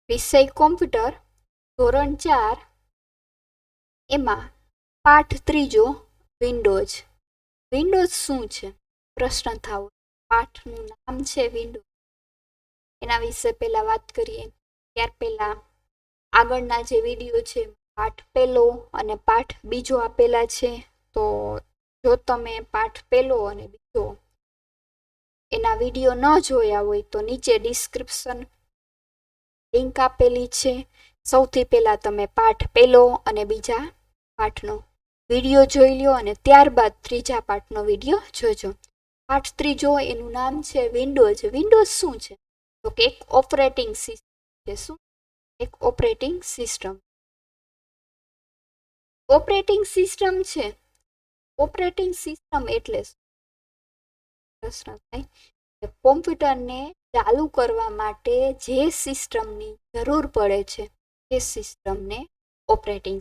વિષય કોમ્પ્યુટર ધોરણ 4 એમાં પાઠ 3 વિન્ડોઝ. વિન્ડોઝ શું છે પ્રશ્ન થાવો. પાઠનું નામ છે વિન્ડોઝ. એના વિશે પહેલા વાત કરીએ. ત્યાર પહેલા આગળના જે વિડીયો છે પાઠ પહેલો અને પાઠ બીજો આપેલા છે. તો જો તમે પાઠ પહેલો અને બીજો એના વિડીયો ન જોયા હોય તો નીચે ડિસ્ક્રિપ્શન લિંક આપેલી છે. સૌથી પહેલા તમે પાઠ પહેલો અને બીજા પાઠનો વિડીયો જોઈ લો અને ત્યારબાદ ત્રીજા પાઠનો વિડીયો જોજો. પાઠ ત્રીજો એનું નામ છે વિન્ડોઝ. વિન્ડોઝ શું છે? તો કે એક ઓપરેટિંગ સિસ્ટમ છે. શું? એક ઓપરેટિંગ સિસ્ટમ. ઓપરેટિંગ સિસ્ટમ છે. ઓપરેટિંગ સિસ્ટમ એટલે પ્રશ્ન થાય કોમ્પ્યુટરને ચાલુ કરવા માટે જે સિસ્ટમની જરૂર પડે છે એ સિસ્ટમને ઓપરેટિંગ.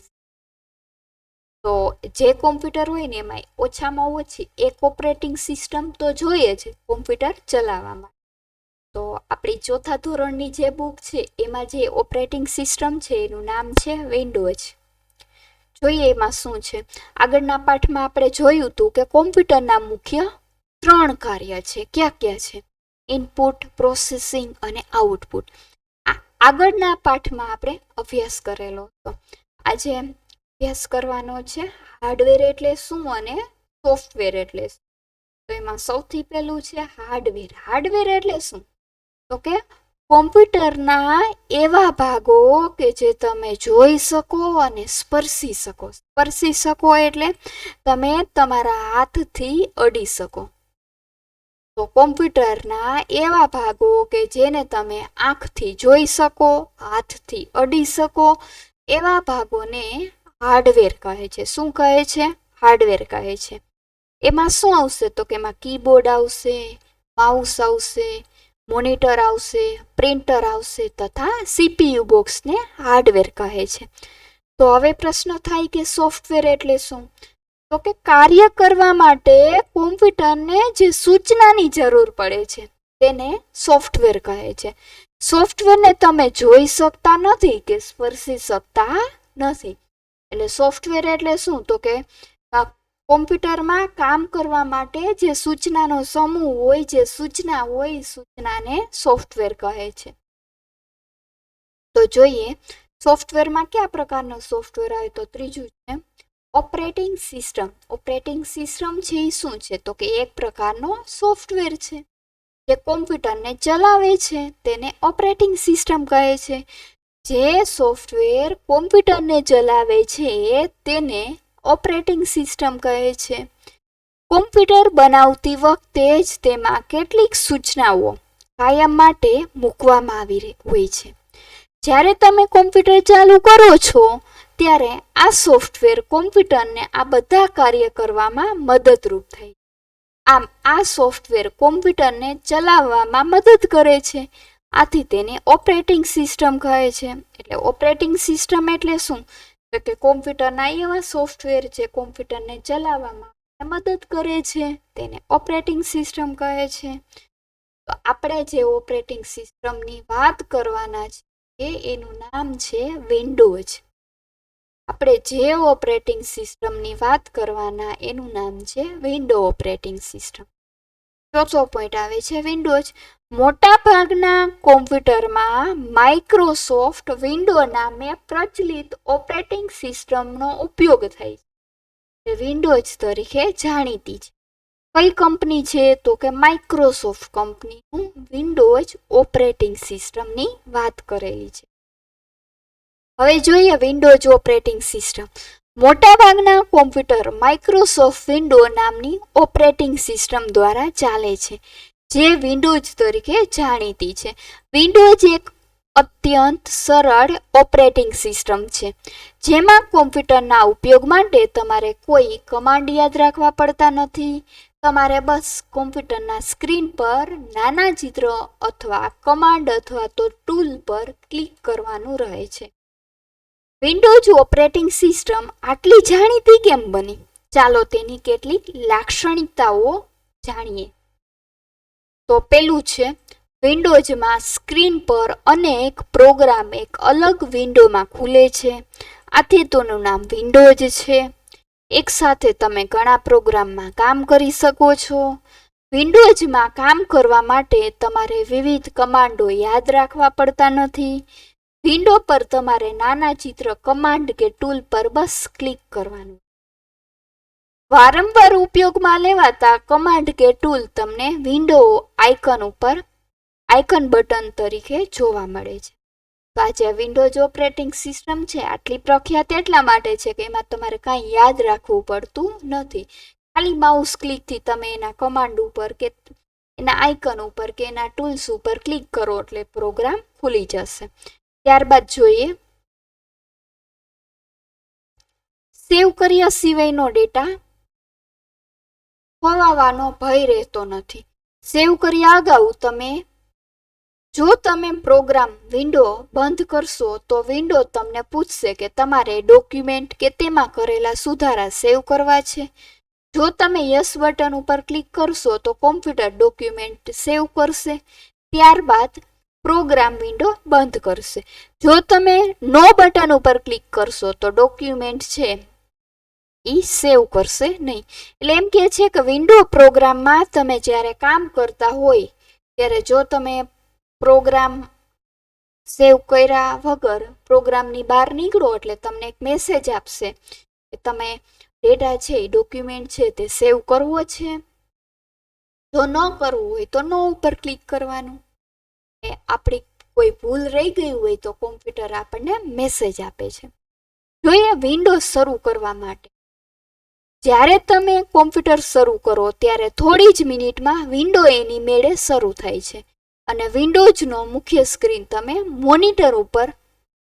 તો જે કોમ્પ્યુટર હોય ને એમાં ઓછામાં ઓછી એક ઓપરેટિંગ સિસ્ટમ તો જોઈએ છે કોમ્પ્યુટર ચલાવવામાં. તો આપણી ચોથા ધોરણની જે બુક છે એમાં જે ઓપરેટિંગ સિસ્ટમ છે એનું નામ છે વિન્ડોઝ. જોઈએ એમાં શું છે. આગળના પાઠમાં આપણે જોયું હતું કે કોમ્પ્યુટરના મુખ્ય 3 કાર્ય છે. ક્યાં ક્યાં છે? ઇનપુટ, પ્રોસેસિંગ અને આઉટપુટ. આગળના પાઠમાં આપણે અભ્યાસ કરેલો હતો. આજે અભ્યાસ કરવાનો છે હાર્ડવેર એટલે શું અને સોફ્ટવેર એટલે શું. તો એમાં સૌથી પહેલું છે હાર્ડવેર. હાર્ડવેર એટલે શું? તો કે કોમ્પ્યુટરના એવા ભાગો કે જે તમે જોઈ શકો અને સ્પર્શી શકો. સ્પર્શી શકો એટલે તમે તમારા હાથથી અડી શકો. તો કોમ્પ્યુટરના એવા ભાગો કે જેને તમે આંખથી જોઈ શકો, હાથથી અડી શકો, એવા ભાગોને હાર્ડવેર કહે છે. શું કહે છે? હાર્ડવેર કહે છે. એમાં શું આવશે? તો કે એમાં કીબોર્ડ આવશે, માઉસ આવશે, મોનિટર આવશે, પ્રિન્ટર આવશે તથા સીપીયુ બોક્સને હાર્ડવેર કહે છે. તો હવે પ્રશ્ન થાય કે સોફ્ટવેર એટલે શું? તો કે કાર્ય કરવા માટે કોમ્પ્યુટરને જે સૂચનાની જરૂર પડે છે તેને સોફ્ટવેર કહે છે. સોફ્ટવેરને તમે જોઈ શકતા નથી કે સ્પર્શી શકતા નથી. એટલે સોફ્ટવેર એટલે શું? તો કે કોમ્પ્યુટરમાં કામ કરવા માટે જે સૂચનાનો સમૂહ હોય, જે સૂચના હોય, સૂચનાને સોફ્ટવેર કહે છે. તો જોઈએ સોફ્ટવેરમાં કયા પ્રકારનો સોફ્ટવેર આવે. તો ત્રીજું છે ઓપરેટિંગ સિસ્ટમ. ઓપરેટિંગ સિસ્ટમ છે એ શું છે? તો કે એક પ્રકારનો સોફ્ટવેર છે જે કોમ્પ્યુટરને ચલાવે છે તેને ઓપરેટિંગ સિસ્ટમ કહે છે. જે સોફ્ટવેર કોમ્પ્યુટરને ચલાવે છે તેને ઓપરેટિંગ સિસ્ટમ કહે છે. કોમ્પ્યુટર બનાવતી વખતે જ તેમાં કેટલીક સૂચનાઓ કાયમ માટે મૂકવામાં આવી હોય છે. જ્યારે તમે કોમ્પ્યુટર ચાલુ કરો છો ત્યારે આ સોફ્ટવેર કોમ્પ્યુટરને આ બધા કાર્ય કરવામાં મદદરૂપ થાય. આમ આ સોફ્ટવેર કોમ્પ્યુટરને ચલાવવામાં મદદ કરે છે. આથી તેને ઓપરેટિંગ સિસ્ટમ કહે છે. એટલે ઓપરેટિંગ સિસ્ટમ એટલે શું? તો કે કોમ્પ્યુટરના એવા સોફ્ટવેર જે કોમ્પ્યુટરને ચલાવવામાં મદદ કરે છે તેને ઓપરેટિંગ સિસ્ટમ કહે છે. તો આપણે જે ઓપરેટિંગ સિસ્ટમની વાત કરવાના છે એનું નામ છે વિન્ડોઝ. આપણે જે ઓપરેટિંગ સિસ્ટમની વાત કરવાના એનું નામ છે વિન્ડો ઓપરેટિંગ સિસ્ટમ. ચોથો પોઈન્ટ આવે છે વિન્ડોઝ. મોટા ભાગના કોમ્પ્યુટરમાં માઇક્રોસોફ્ટ વિન્ડો નામે પ્રચલિત ઓપરેટિંગ સિસ્ટમનો ઉપયોગ થાય છે. વિન્ડોઝ તરીકે જાણીતી છે. કઈ કંપની છે? તો કે માઇક્રોસોફ્ટ કંપનીનું વિન્ડોઝ ઓપરેટિંગ સિસ્ટમની વાત કરેલી છે. હવે જોઈએ વિન્ડોઝ ઓપરેટિંગ સિસ્ટમ. મોટાભાગના કોમ્પ્યુટર માઇક્રોસોફ્ટ વિન્ડો નામની ઓપરેટિંગ સિસ્ટમ દ્વારા ચાલે છે જે વિન્ડોઝ તરીકે જાણીતી છે. વિન્ડોઝ એક અત્યંત સરળ ઓપરેટિંગ સિસ્ટમ છે જેમાં કોમ્પ્યુટરના ઉપયોગ માટે તમારે કોઈ કમાન્ડ યાદ રાખવા પડતા નથી. તમારે બસ કોમ્પ્યુટરના સ્ક્રીન પર નાના ચિત્ર અથવા કમાન્ડ અથવા તો ટૂલ પર ક્લિક કરવાનું રહે છે. વિન્ડોઝ ઓપરેટિંગ સિસ્ટમ આટલી જાણીતી કેમ બની? ચાલો તેની કેટલીક લાક્ષણિકતાઓ જાણીએ. તો પેલું છે વિન્ડોઝમાં સ્ક્રીન પર અનેક પ્રોગ્રામ એક અલગ વિન્ડોમાં ખુલે છે. આથી તેનું નામ વિન્ડોઝ છે. એક સાથે તમે ઘણા પ્રોગ્રામમાં કામ કરી શકો છો. વિન્ડોઝમાં કામ કરવા માટે તમારે વિવિધ કમાન્ડો યાદ રાખવા પડતા નથી. વિન્ડો પર તમારે નાના ચિત્ર કમાન્ડ કે ટૂલ પર બસ ક્લિક કરવાનું. વારંવાર ઉપયોગમાં લેવાતા કમાન્ડ કે ટૂલ તમને વિન્ડો આઇકન બટન તરીકે જોવા મળે છે. તો આ જે વિન્ડોઝ ઓપરેટિંગ સિસ્ટમ છે આટલી પ્રખ્યાત એટલા માટે છે કે એમાં તમારે કાંઈ યાદ રાખવું પડતું નથી. ખાલી માઉસ ક્લિકથી તમે એના કમાન્ડ ઉપર કે એના આઇકન ઉપર કે એના ટૂલ્સ ઉપર ક્લિક કરો એટલે પ્રોગ્રામ ખુલી જશે. ત્યારબાદ જોઈએ સેવ કર્યા સિવાયનો ડેટા ખોવાવાનો ભય રહેતો નથી. સેવ કર્યા અગાઉ જો તમે પ્રોગ્રામ વિન્ડો બંધ કરશો તો વિન્ડો તમને પૂછશે કે તમારે ડોક્યુમેન્ટ કે તેમાં કરેલા સુધારા સેવ કરવા છે. જો તમે યસ બટન ઉપર ક્લિક કરશો તો કોમ્પ્યુટર ડોક્યુમેન્ટ સેવ કરશે. ત્યારબાદ પ્રોગ્રામ વિન્ડો બંધ કરશે. જો તમે નો બટન ઉપર ક્લિક કરશો તો ડોક્યુમેન્ટ છે એ સેવ કરશે નહીં. એટલે એમ કે છે કે વિન્ડો પ્રોગ્રામમાં તમે જ્યારે કામ કરતા હોય ત્યારે જો તમે પ્રોગ્રામ સેવ કર્યા વગર પ્રોગ્રામની બહાર નીકળો એટલે તમને એક મેસેજ આપશે કે તમે ડેટા છે એ ડોક્યુમેન્ટ છે તે સેવ કરવો છે. જો ન કરવું હોય તો નો ઉપર ક્લિક કરવાનું. આપણી કોઈ ભૂલ રહી ગઈ હોય તો કોમ્પ્યુટર આપણને મેસેજ આપે છે. જોઈએ વિન્ડો શરૂ કરવા માટે જ્યારે તમે કોમ્પ્યુટર શરૂ કરો ત્યારે થોડી જ મિનિટમાં વિન્ડો એની મેળે શરૂ થાય છે અને વિન્ડોઝનો મુખ્ય સ્ક્રીન તમે મોનિટર ઉપર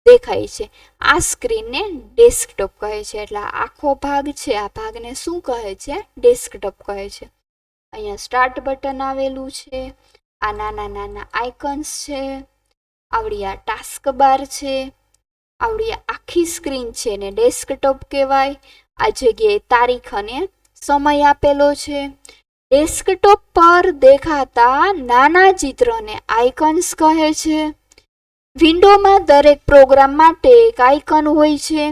દેખાય છે. આ સ્ક્રીનને ડેસ્કટોપ કહે છે. એટલે આખો ભાગ છે આ ભાગને શું કહે છે? ડેસ્કટોપ કહે છે. અહીંયા સ્ટાર્ટ બટન આવેલું છે. આ નાના નાના આઇકન્સ છે. આવડી આ ટાસ્ક બાર છે. આવડી આખી સ્ક્રીન છે ને ડેસ્કટોપ કહેવાય. આ જગ્યાએ તારીખ અને સમય આપેલો છે. ડેસ્કટોપ પર દેખાતા નાના ચિત્રને આઇકન્સ કહે છે. વિન્ડોમાં દરેક પ્રોગ્રામ માટે એક આઇકન હોય છે.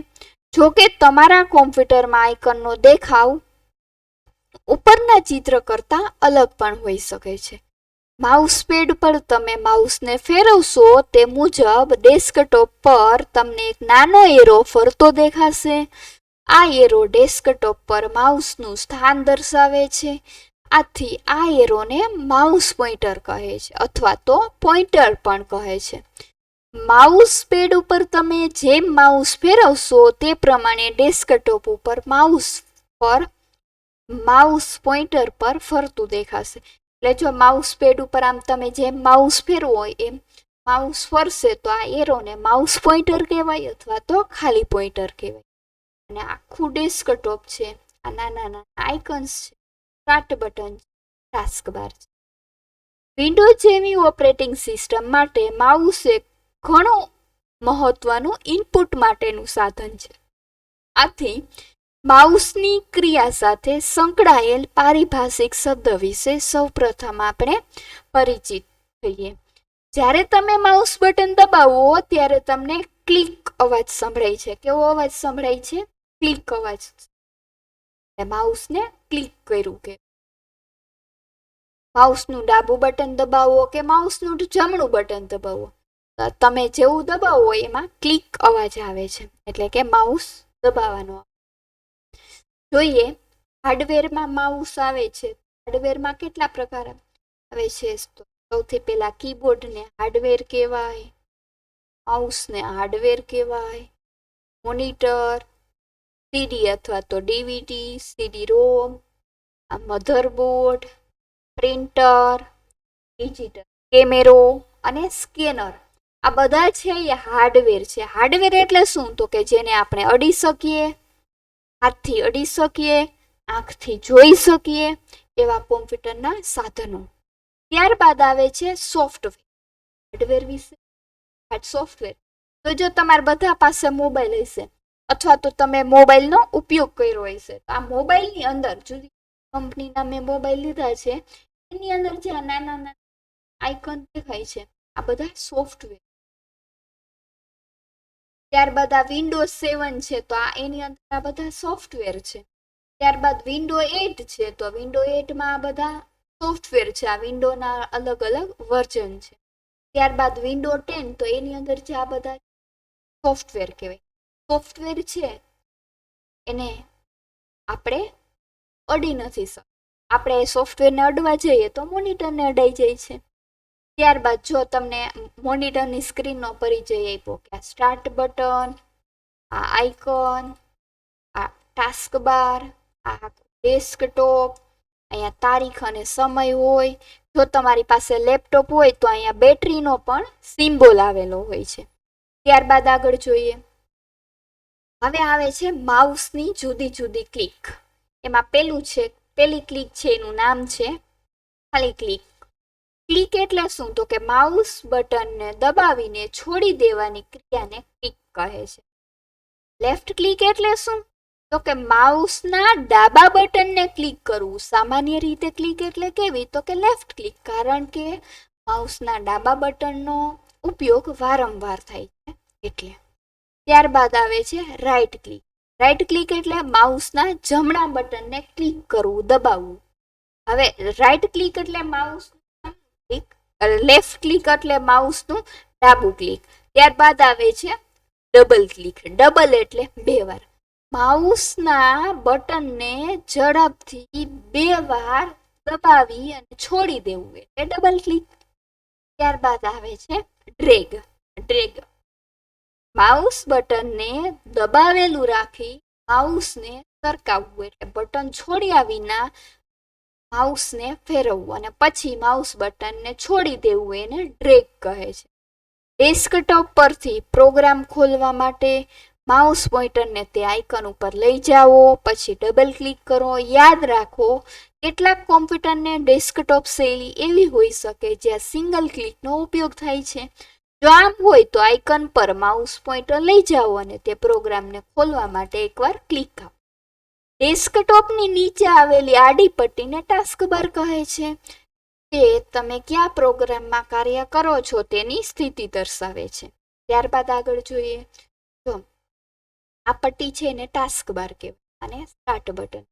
જો કે તમારા કોમ્પ્યુટરમાં આઇકનનો દેખાવ ઉપરના ચિત્ર કરતાં અલગ પણ હોઈ શકે છે. માઉસ પેડ પર તમે માઉસને ફેરવશો તે મુજબ ડેસ્કટોપ પર તમને એક નાનો એરો ફરતો દેખાશે. આ એરો ડેસ્કટોપ પર માઉસનું સ્થાન દર્શાવે છે. આથી આ એરોને માઉસ પોઇન્ટર કહે છે અથવા તો પોઇન્ટર પણ કહે છે. માઉસ પેડ ઉપર તમે જેમ માઉસ ફેરવશો તે પ્રમાણે ડેસ્કટોપ ઉપર માઉસ પોઇન્ટર પર ફરતું દેખાશે. એટલે જો માઉસ પેડ ઉપર આમ તમે જેમ માઉસ ફેરવો હોય એમ માઉસ ફરશે તો આ એરોને માઉસ પોઇન્ટર કહેવાય અથવા તો ખાલી પોઇન્ટર કહેવાય. અને આખું ડેસ્કટોપ છે. આ નાના નાના આઇકન્સ છે. સ્ટાર્ટ બટન છે. ટાસ્ક બાર છે. વિન્ડોઝ જેવી ઓપરેટિંગ સિસ્ટમ માટે માઉસ એક ઘણું મહત્વનું ઇનપુટ માટેનું સાધન છે. આથી માઉસની ક્રિયા સાથે સંકળાયેલ પારિભાષિક શબ્દ વિશે સૌપ્રથમ આપણે પરિચિત થઈએ. જ્યારે તમે માઉસ બટન દબાવો ત્યારે તમને ક્લિક અવાજ સંભળાય છે. કેવો અવાજ સંભળાય છે? ક્લિક અવાજ. માઉસને ક્લિક કર્યું કે માઉસનું ડાબું બટન દબાવો કે માઉસનું જમણું બટન દબાવો તમે જેવું દબાવો એમાં ક્લિક અવાજ આવે છે. એટલે કે માઉસ દબાવવાનો. જોઈએ હાર્ડવેરમાં માઉસ આવે છે. હાર્ડવેરમાં કેટલા પ્રકાર આવે છે? તો સૌથી પહેલા કીબોર્ડને હાર્ડવેર કહેવાય. માઉસને હાર્ડવેર કહેવાય. મોનિટર, સીડી અથવા તો ડીવીડી, સીડી રોમ, મધરબોર્ડ, પ્રિન્ટર, ડિજિટલ કેમેરો અને સ્કેનર આ બધા છે એ હાર્ડવેર છે. હાર્ડવેર એટલે શું? તો કે જેને આપણે અડી શકીએ, હાથથી અડી શકીએ, આંખથી જોઈ શકીએ એવા કોમ્પ્યુટરના સાધનો. ત્યારબાદ આવે છે સોફ્ટવેર. હાર્ડવેર વિશે સોફ્ટવેર. તો જો તમારા બધા પાસે મોબાઈલ હશે અથવા તો તમે મોબાઈલનો ઉપયોગ કર્યો હશે તો આ મોબાઈલની અંદર જુદી કંપનીના મેં મોબાઈલ લીધા છે એની અંદર જે નાના નાના આઇકન દેખાય છે, આ બધા સોફ્ટવેર. ત્યારબાદ આ વિન્ડોઝ 7 છે તો આ એની અંદર આ બધા સોફ્ટવેર છે. ત્યારબાદ વિન્ડો 8 છે તો વિન્ડો 8 માં આ બધા સોફ્ટવેર છે, આ વિન્ડોના અલગ અલગ વર્ઝન છે. ત્યારબાદ વિન્ડો 10 તો એની અંદર જે આ બધા સોફ્ટવેર કહેવાય. સોફ્ટવેર છે એને આપણે અડી નથી શકતા. આપણે સોફ્ટવેરને અડવા જઈએ તો મોનિટરને અડાઈ જાય છે. ત્યારબાદ જો તમને મોનિટરની સ્ક્રીનનો પરિચય આપ્યો કે આ સ્ટાર્ટ બટન, આ આઇકન, આ ટાસ્ક બાર, આ ડેસ્કટોપ, અહીંયા તારીખ અને સમય હોય. જો તમારી પાસે લેપટોપ હોય તો અહીંયા બેટરીનો પણ સિમ્બોલ આવેલો હોય છે. ત્યારબાદ આગળ જોઈએ, હવે આવે છે માઉસની જુદી જુદી ક્લિક. એમાં પેલી ક્લિક છે એનું નામ છે ખાલી ક્લિક. ક્લિક એટલે શું? તો કે માઉસ બટનને દબાવીને છોડી દેવાની ક્રિયાને ક્લિક કહે છે. લેફ્ટ ક્લિક એટલે શું? તો કે માઉસના ડાબા બટનને ક્લિક કરવું. સામાન્ય રીતે ક્લિક એટલે કેવી? તો કે લેફ્ટ ક્લિક, કારણ કે માઉસના ડાબા બટનનો ઉપયોગ વારંવાર થાય છે એટલે. ત્યારબાદ આવે છે રાઈટ ક્લિક. રાઈટ ક્લિક એટલે માઉસના જમણા બટનને ક્લિક કરવું, દબાવવું. હવે રાઈટ ક્લિક એટલે માઉસ ક્લિક, લેફ્ટ ક્લિક એટલે માઉસનું ડાબું ક્લિક. ત્યારબાદ આવે છે ડબલ ક્લિક. ડબલ એટલે બે વાર. માઉસના બટનને ઝડપથી બે વાર દબાવી અને છોડી દેવું એટલે ડબલ ક્લિક. ત્યારબાદ આવે છે ડ્રેગ. ડ્રેગ માઉસ બટનને દબાવેલું રાખી માઉસને સરકાવવું એટલે બટન છોડ્યા વિના માઉસને ફેરવવું અને પછી માઉસ બટનને છોડી દેવું એને ડ્રેગ કહે છે. ડેસ્કટોપ પરથી પ્રોગ્રામ ખોલવા માટે માઉસ પોઇન્ટરને તે આઇકન ઉપર લઈ જાઓ, પછી ડબલ ક્લિક કરો. યાદ રાખો, કેટલાક કોમ્પ્યુટરને ડેસ્કટોપ શૈલી એવી હોઈ શકે જ્યાં સિંગલ ક્લિકનો ઉપયોગ થાય છે. જો આમ હોય તો આઇકન પર માઉસ પોઇન્ટર લઈ જાઓ અને તે પ્રોગ્રામને ખોલવા માટે એકવાર ક્લિક આપો. ડેસ્કટોપની નીચે આવેલી આડી પટ્ટીને ટાસ્ક બાર કહે છે. તે તમે કયા પ્રોગ્રામમાં કાર્ય કરો છો તેની સ્થિતિ દર્શાવે છે. ત્યારબાદ આગળ જોઈએ, જો આ પટ્ટી છે એને ટાસ્ક બાર કહેવાય અને સ્ટાર્ટ બટન.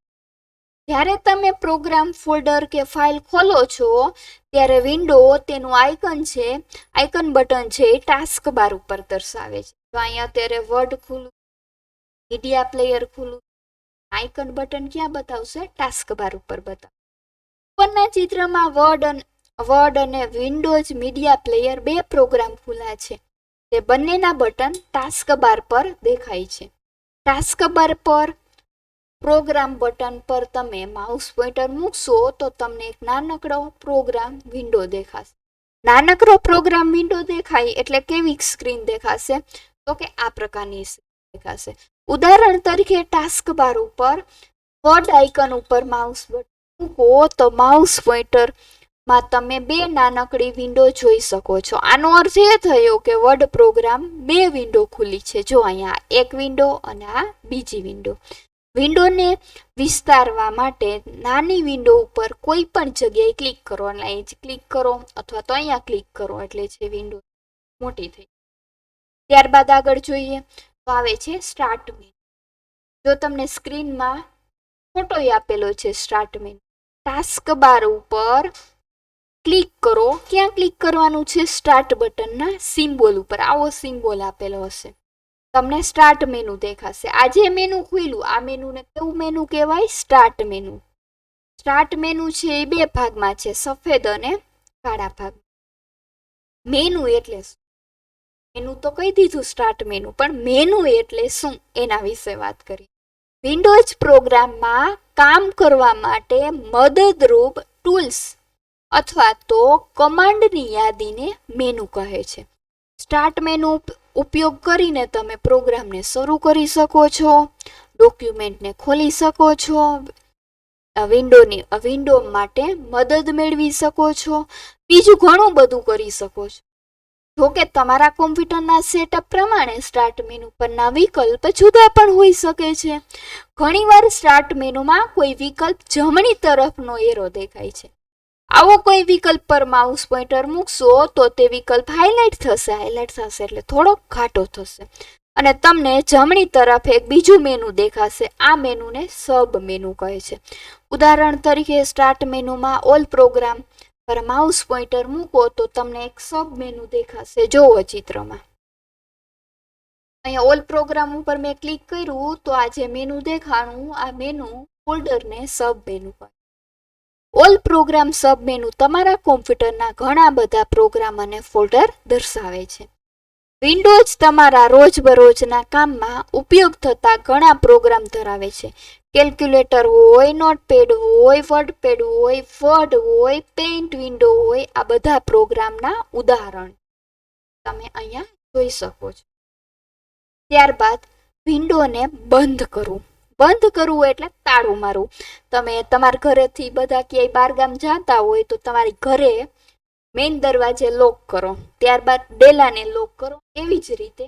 જ્યારે તમે પ્રોગ્રામ, ફોલ્ડર કે ફાઇલ ખોલો છો ત્યારે વિન્ડો તેનું આઇકન છે, આઇકન બટન છે એ ટાસ્ક બાર ઉપર દર્શાવે છે. તો અહીંયા અત્યારે વર્ડ ખુલ્લું, મીડિયા પ્લેયર ખુલ્લું, આઇકન બટન ક્યાં બતાવશે? ટાસ્ક બાર ઉપર બતાવશે. ઉપરના ચિત્રમાં વર્ડ અને વિન્ડોઝ મીડિયા પ્લેયર બે પ્રોગ્રામ ખુલ્લા છે. તે બંનેના બટન ટાસ્ક બાર પર દેખાય છે. ટાસ્ક બાર પર પ્રોગ્રામ બટન પર તમે માઉસ પોઇન્ટર મૂકશો તો તમને એક નાનકડો પ્રોગ્રામ વિન્ડો દેખાશે. નાનકડો પ્રોગ્રામ વિન્ડો દેખાય એટલે કેવી સ્ક્રીન દેખાશે? તો કે આ પ્રકારની દેખાશે. ઉદાહરણ તરીકે ટાસ્ક બાર ઉપર વર્ડ આઇકન ઉપર માઉસ બટન મૂકો તો માઉસ પોઇન્ટરમાં તમે બે નાનકડી વિન્ડો જોઈ શકો છો. આનો અર્થ એ થયો કે વર્ડ પ્રોગ્રામ બે વિન્ડો ખુલી છે. જો અહીંયા એક વિન્ડો અને આ બીજી વિન્ડો. વિન્ડોને વિસ્તારવા માટે નાની વિન્ડો ઉપર કોઈ પણ જગ્યાએ ક્લિક કરો, એટલે અહીં ક્લિક કરો અથવા તો અહીંયા ક્લિક કરો એટલે છે વિન્ડો મોટી થઈ. ત્યારબાદ આગળ જોઈએ તો આવે છે સ્ટાર્ટ મેનુ. જો તમને સ્ક્રીનમાં ફોટો આપેલો છે સ્ટાર્ટ મેનુ, ટાસ્ક બાર ઉપર ક્લિક કરો. ક્યાં ક્લિક કરવાનું છે? સ્ટાર્ટ બટનના સિમ્બોલ ઉપર. આવો સિમ્બોલ આપેલો હશે, તમને સ્ટાર્ટ મેનુ દેખાશે. આ જે મેનુ ખુલ્યું આ મેનુને કેવું મેનુ કહેવાય? Start menu. સ્ટાર્ટ મેનુ છે એ બે ભાગમાં છે, સફેદ અને કાળા ભાગ. મેનુ એટલે શું? મેનુ તો કહી દીધું સ્ટાર્ટ મેનુ, પણ મેનુ એટલે શું એના વિશે વાત કરીએ. વિન્ડોઝ પ્રોગ્રામમાં કામ કરવા માટે મદદરૂપ ટૂલ્સ અથવા તો કમાન્ડની યાદીને મેનુ કહે છે. સ્ટાર્ટ મેનુ ઉપયોગ કરીને તમે પ્રોગ્રામને શરૂ કરી શકો છો, ડોક્યુમેન્ટને ખોલી શકો છો, વિન્ડો માટે મદદ મેળવી શકો છો, બીજું ઘણું બધું કરી શકો છો. જોકે તમારા કોમ્પ્યુટરના સેટઅપ પ્રમાણે સ્ટાર્ટ મેનુ પરના વિકલ્પ જુદા પણ હોઈ શકે છે. ઘણીવાર સ્ટાર્ટ મેનુમાં કોઈ વિકલ્પ જમણી તરફનો એરો દેખાય છે. આવો કોઈ વિકલ્પ પર માઉસ પોઇન્ટર મૂકશો તો તે વિકલ્પ હાઇલાઇટ થશે એટલે થોડોક ઘાટો થશે અને તમને જમણી તરફ એક બીજું મેનુ દેખાશે. આ મેનુને સબ મેનુ કહે છે. ઉદાહરણ તરીકે સ્ટાર્ટ મેનુમાં ઓલ પ્રોગ્રામ પર માઉસ પોઇન્ટર મૂકો તો તમને એક સબ મેનુ દેખાશે. જોવો ચિત્રમાં અહીંયા ઓલ પ્રોગ્રામ ઉપર મેં ક્લિક કર્યું તો આ જે મેનુ દેખાણું આ મેનુ ફોલ્ડરને સબ મેનુ કહે. ઓલ પ્રોગ્રામ સબ મેનુ તમારા કોમ્પ્યુટરના ઘણા બધા પ્રોગ્રામ અને ફોલ્ડર દર્શાવે છે. વિન્ડોઝ તમારા રોજબરોજના કામમાં ઉપયોગ થતા ઘણા પ્રોગ્રામ ધરાવે છે. કેલ્ક્યુલેટર હોય, નોટપેડ હોય, વર્ડપેડ હોય, વર્ડ હોય, પેઇન્ટ વિન્ડો હોય, આ બધા પ્રોગ્રામના ઉદાહરણ તમે અહીંયા જોઈ શકો છો. ત્યારબાદ વિન્ડોને બંધ કરવું. બંધ કરવું એટલે તાળું મારવું. તમે તમારા ઘરેથી બધા ક્યાંય બહારગામ જતા હોય તો તમારી ઘરે મેઇન દરવાજે લોક કરો, ત્યારબાદ ડેલાને લોક કરો. એવી જ રીતે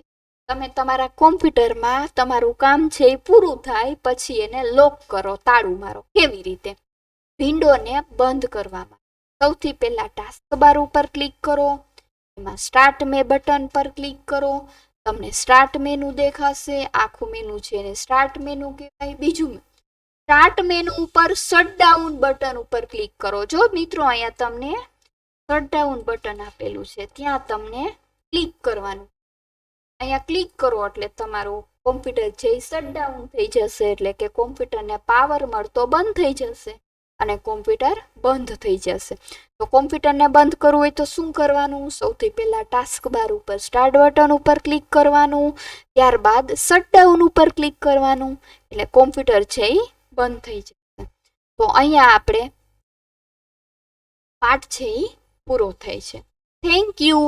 તમે તમારા કોમ્પ્યુટરમાં તમારું કામ છે એ પૂરું થાય પછી એને લોક કરો, તાળું મારો. કેવી રીતે? વિન્ડોને બંધ કરવામાં સૌથી પહેલા ટાસ્ક બાર ઉપર ક્લિક કરો, એમાં સ્ટાર્ટ મે બટન પર ક્લિક કરો. તમને સ્ટાર્ટ મેનુ દેખાશે. આખું મેનુ છે એને સ્ટાર્ટ મેનુ કહેવાય. બીજું સ્ટાર્ટ મેનુ ઉપર શટડાઉન બટન ઉપર ક્લિક કરો. જો મિત્રો અહીંયા તમને શટડાઉન બટન આપેલું છે ત્યાં તમને ક્લિક કરવાનું. અહીંયા ક્લિક કરો એટલે તમારું કોમ્પ્યુટર છે શટડાઉન થઈ જશે, એટલે કે કોમ્પ્યુટરને પાવર મળતો બંધ થઈ જશે અને કોમ્પ્યુટર બંધ થઈ જશે. તો કોમ્પ્યુટરને બંધ કરવું હોય તો શું કરવાનું? સૌથી પહેલા ટાસ્ક બાર ઉપર સ્ટાર્ટ બટન ઉપર ક્લિક કરવાનું, ત્યારબાદ શટડાઉન ઉપર ક્લિક કરવાનું, એટલે કોમ્પ્યુટર છે એ બંધ થઈ જશે. તો અહીંયા આપણે પાઠ છે એ પૂરો થાય છે. Thank you.